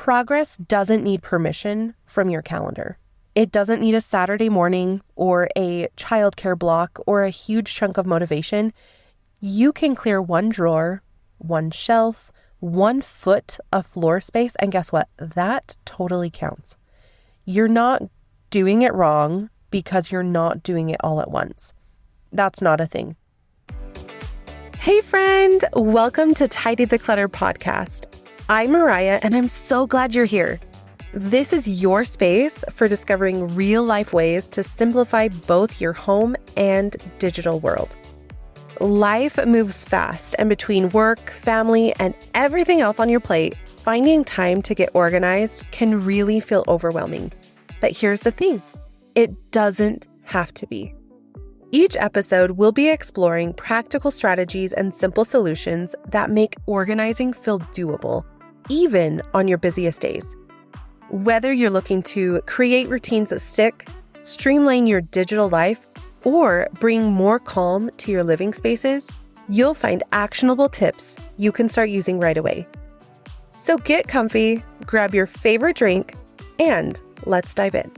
Progress doesn't need permission from your calendar. It doesn't need a Saturday morning or a childcare block or a huge chunk of motivation. You can clear one drawer, one shelf, 1 foot of floor space, and guess what? That totally counts. You're not doing it wrong because you're not doing it all at once. That's not a thing. Hey friend, welcome to Tidy the Clutter podcast. I'm Mariah, and I'm so glad you're here. This is your space for discovering real-life ways to simplify both your home and digital world. Life moves fast, and between work, family, and everything else on your plate, finding time to get organized can really feel overwhelming. But here's the thing, it doesn't have to be. Each episode, we'll be exploring practical strategies and simple solutions that make organizing feel doable, even on your busiest days. Whether you're looking to create routines that stick, streamline your digital life, or bring more calm to your living spaces, you'll find actionable tips you can start using right away. So get comfy, grab your favorite drink, and let's dive in.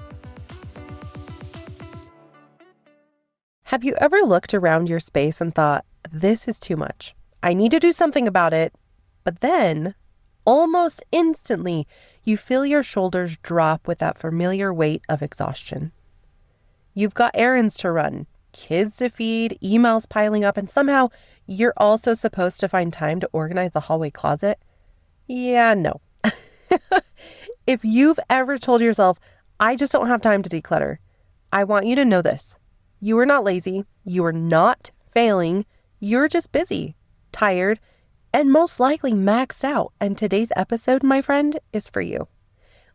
Have you ever looked around your space and thought, this is too much. I need to do something about it. But then, almost instantly, you feel your shoulders drop with that familiar weight of exhaustion. You've got errands to run, kids to feed, emails piling up, and somehow you're also supposed to find time to organize the hallway closet. Yeah, no. If you've ever told yourself, I just don't have time to declutter, I want you to know this. You are not lazy. You are not failing. You're just busy, tired, and most likely maxed out. And today's episode, my friend, is for you.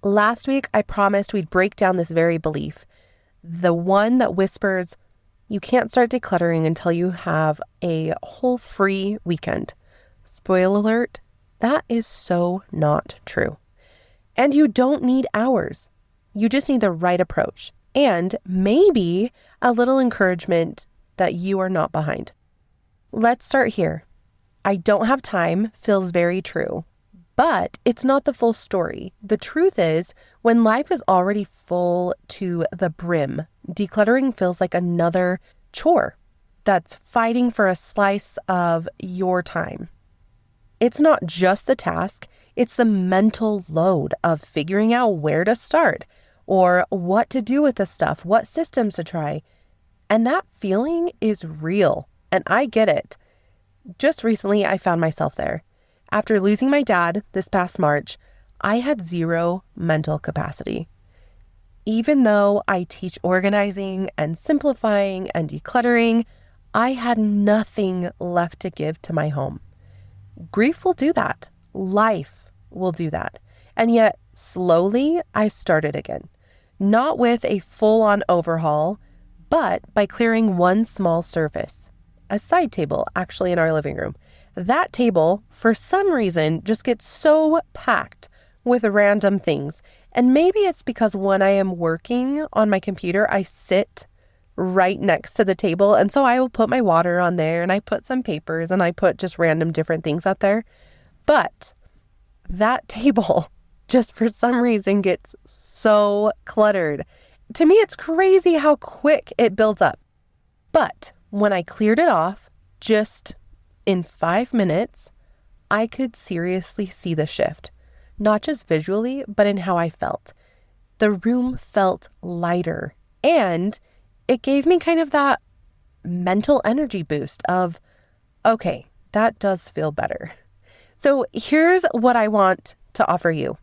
Last week, I promised we'd break down this very belief. The one that whispers, you can't start decluttering until you have a whole free weekend. Spoiler alert, that is so not true. And you don't need hours. You just need the right approach and maybe a little encouragement that you are not behind. Let's start here. I don't have time feels very true, but it's not the full story. The truth is, when life is already full to the brim, decluttering feels like another chore that's fighting for a slice of your time. It's not just the task, it's the mental load of figuring out where to start or what to do with the stuff, what systems to try. And that feeling is real, and I get it. Just recently, I found myself there. After losing my dad this past March, I had zero mental capacity. Even though I teach organizing and simplifying and decluttering, I had nothing left to give to my home. Grief will do that. Life will do that. And yet, slowly, I started again. Not with a full-on overhaul, but by clearing one small surface. A side table, actually, in our living room. That table, for some reason, just gets so packed with random things. And maybe it's because when I am working on my computer, I sit right next to the table. And so I will put my water on there, and I put some papers, and I put just random different things out there. But that table just for some reason gets so cluttered. To me, it's crazy how quick it builds up. But when I cleared it off, just in 5 minutes, I could seriously see the shift, not just visually, but in how I felt. The room felt lighter, and it gave me kind of that mental energy boost of, okay, that does feel better. So here's what I want to offer you.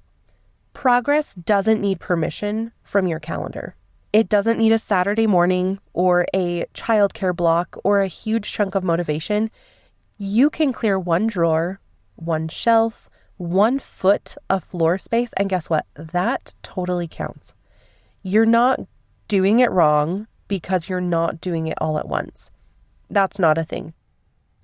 Progress doesn't need permission from your calendar. It doesn't need a Saturday morning or a childcare block or a huge chunk of motivation. You can clear one drawer, one shelf, 1 foot of floor space, and guess what? That totally counts. You're not doing it wrong because you're not doing it all at once. That's not a thing.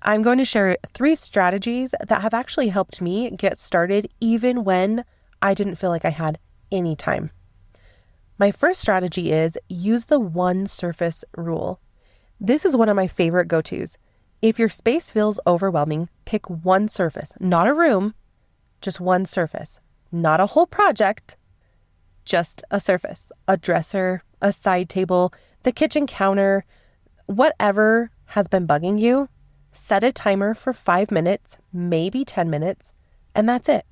I'm going to share 3 strategies that have actually helped me get started even when I didn't feel like I had any time. My first strategy is use the one surface rule. This is one of my favorite go-tos. If your space feels overwhelming, pick one surface, not a room, just one surface. not a whole project, just a surface, a dresser, a side table, the kitchen counter, whatever has been bugging you. Set a timer for 5 minutes, maybe 10 minutes, and that's it.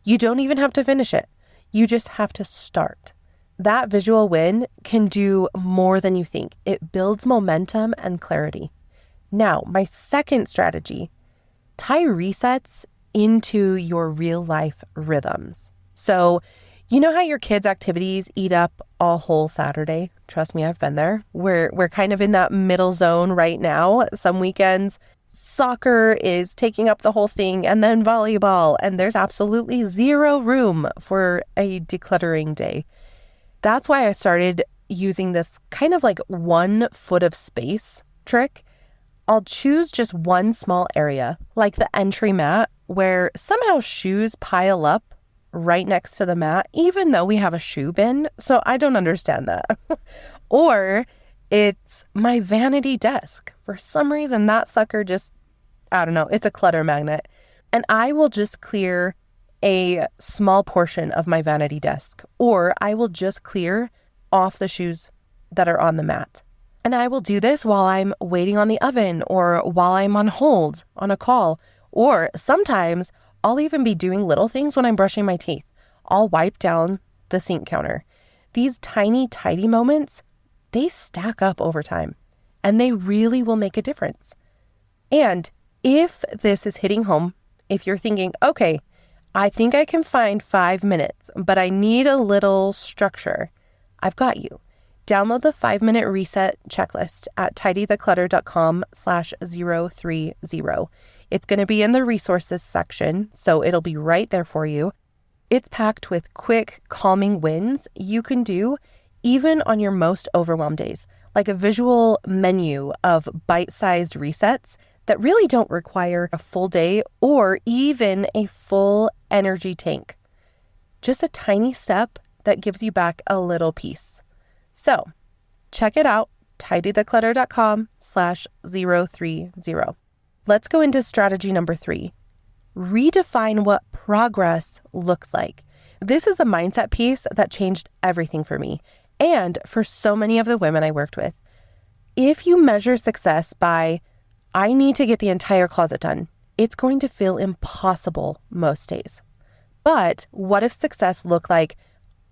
You don't even have to finish it. You just have to start. That visual win can do more than you think. It builds momentum and clarity. Now, my second strategy, tie resets into your real life rhythms. So, you know how your kids' activities eat up a whole Saturday? Trust me, I've been there. We're kind of in that middle zone right now. Some weekends, soccer is taking up the whole thing, and then volleyball, and there's absolutely zero room for a decluttering day. That's why I started using this kind of like 1 foot of space trick. I'll choose just one small area, like the entry mat, where somehow shoes pile up right next to the mat, even though we have a shoe bin. So I don't understand that. Or it's my vanity desk. For some reason, that sucker just, I don't know, it's a clutter magnet. And I will just clear a small portion of my vanity desk, or I will just clear off the shoes that are on the mat. And I will do this while I'm waiting on the oven, or while I'm on hold on a call, or sometimes I'll even be doing little things when I'm brushing my teeth. I'll wipe down the sink counter. These tiny, tidy moments, they stack up over time, and they really will make a difference. And if this is hitting home, if you're thinking, okay, I think I can find 5 minutes, but I need a little structure, I've got you. Download the 5-minute reset checklist at tidytheclutter.com/030. It's going to be in the resources section, so it'll be right there for you. It's packed with quick, calming wins you can do even on your most overwhelmed days, like a visual menu of bite-sized resets that really don't require a full day or even a full energy tank. Just a tiny step that gives you back a little peace. So check it out, tidytheclutter.com/030. Let's go into strategy number 3. Redefine what progress looks like. This is a mindset piece that changed everything for me and for so many of the women I worked with. If you measure success by, I need to get the entire closet done, it's going to feel impossible most days. But what if success looked like,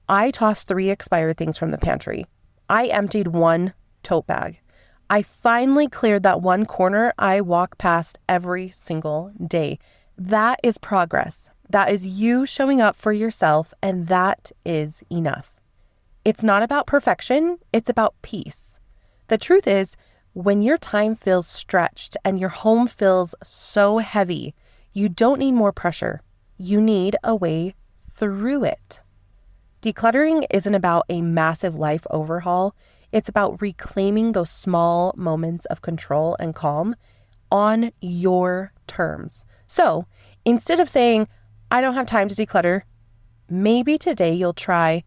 I tossed 3 expired things from the pantry. I emptied 1 tote bag. I finally cleared that one corner I walk past every single day. That is progress. That is you showing up for yourself, and that is enough. It's not about perfection, it's about peace. The truth is, when your time feels stretched and your home feels so heavy, you don't need more pressure. You need a way through it. Decluttering isn't about a massive life overhaul. It's about reclaiming those small moments of control and calm on your terms. So instead of saying, I don't have time to declutter, maybe today you'll try,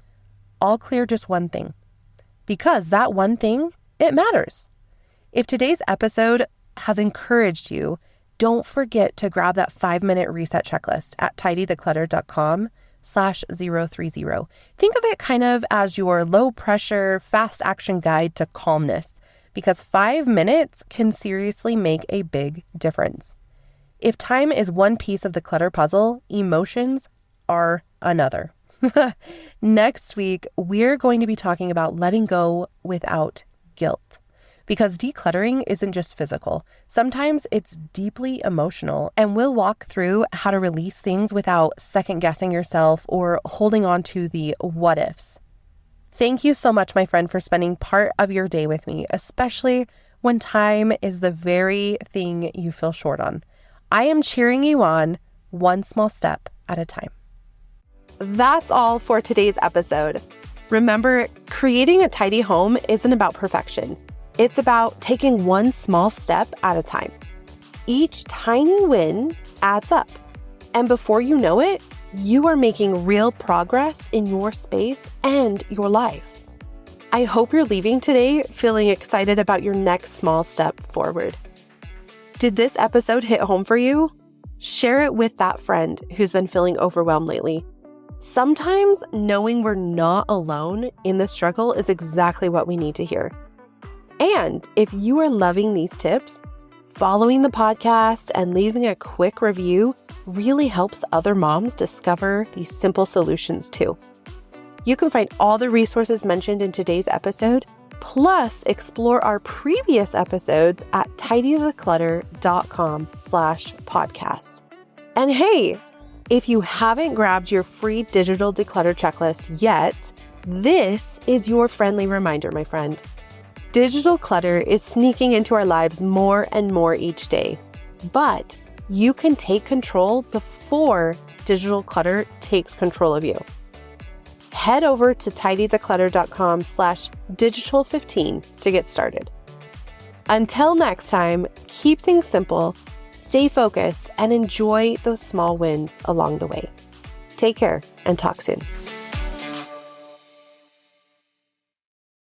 I'll clear just one thing. Because that one thing, it matters. If today's episode has encouraged you, don't forget to grab that 5-minute reset checklist at tidytheclutter.com/030. Think of it kind of as your low pressure, fast action guide to calmness, because 5 minutes can seriously make a big difference. If time is one piece of the clutter puzzle, emotions are another. Next week, we're going to be talking about letting go without guilt. Because decluttering isn't just physical. Sometimes it's deeply emotional, and we'll walk through how to release things without second-guessing yourself or holding on to the what ifs. Thank you so much, my friend, for spending part of your day with me, especially when time is the very thing you feel short on. I am cheering you on, one small step at a time. That's all for today's episode. Remember, creating a tidy home isn't about perfection. It's about taking one small step at a time. Each tiny win adds up. And before you know it, you are making real progress in your space and your life. I hope you're leaving today feeling excited about your next small step forward. Did this episode hit home for you? Share it with that friend who's been feeling overwhelmed lately. Sometimes knowing we're not alone in the struggle is exactly what we need to hear. And if you are loving these tips, following the podcast and leaving a quick review really helps other moms discover these simple solutions too. You can find all the resources mentioned in today's episode, plus explore our previous episodes at tidytheclutter.com/podcast. And hey, if you haven't grabbed your free digital declutter checklist yet, this is your friendly reminder, my friend. Digital clutter is sneaking into our lives more and more each day, but you can take control before digital clutter takes control of you. Head over to tidytheclutter.com/digital15 to get started. Until next time, keep things simple, stay focused, and enjoy those small wins along the way. Take care and talk soon.